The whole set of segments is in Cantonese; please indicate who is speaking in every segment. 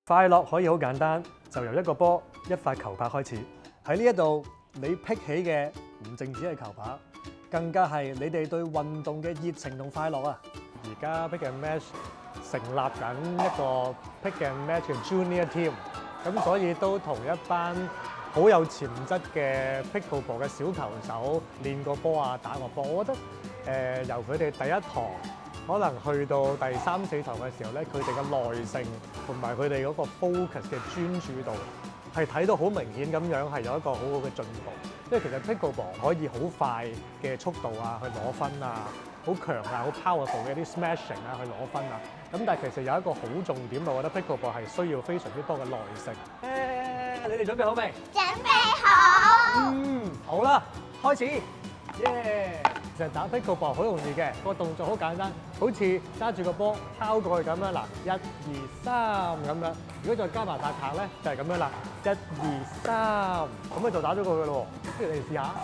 Speaker 1: 快樂可以好簡單，就由一個波、一塊球拍開始。喺呢一度，你劈起嘅唔淨止係球拍，更加係你哋對運動嘅熱情同快樂啊！而家 Pick and Match 成立緊一個 Pick and Match 嘅 Junior Team，咁所以都同一班好有潛質嘅 Pickleball 嘅小球手練過波啊，打過波。我覺得由佢哋第一堂可能去到第3、4堂嘅時候咧，佢哋嘅耐性同埋佢哋嗰個 focus 嘅專注度係睇到好明顯咁樣係有一個好好嘅進步。因為其實 Pickleball 可以好快嘅速度啊去攞分啊，好強啊、好 powerful 嘅啲 smashing 啊去攞分啊。咁但係其實有一個好重點，我覺得 Pickleball 係需要非常之多嘅耐性。你哋準備好未？
Speaker 2: 準備好。
Speaker 1: 好啦，開始。其實打 Pickleball 好容易嘅，個動作好簡單，好似揸住個波拋過去咁樣嗱，1、2、3咁樣。如果再加埋大拍咧，就係咁樣啦，1、2、3，咁就打咗過去咯。不如你哋試下，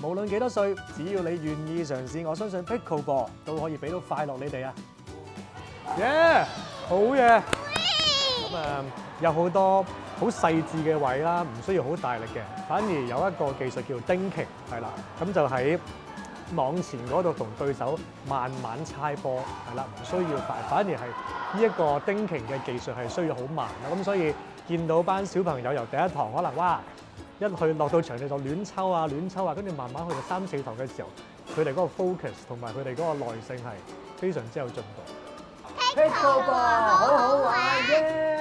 Speaker 1: 無論幾多歲，只要你願意嘗試，我相信 Pickleball 都可以俾到快樂你哋啊！好嘢！咁有好多好細緻嘅位啦，唔需要好大力嘅，反而有一個技術叫 Dinking， 係啦，咁就喺網前嗰度同對手慢慢猜波，係啦，唔需要快，反而係呢一個 Dinking 嘅技術係需要好慢啦。咁所以見到班小朋友由第一堂可能哇一去落到場地就亂抽啊，跟住慢慢去到3、4堂嘅時候，佢哋嗰個 focus 同埋佢哋嗰個耐性係非常之有進步。
Speaker 2: Pickleball 好好玩。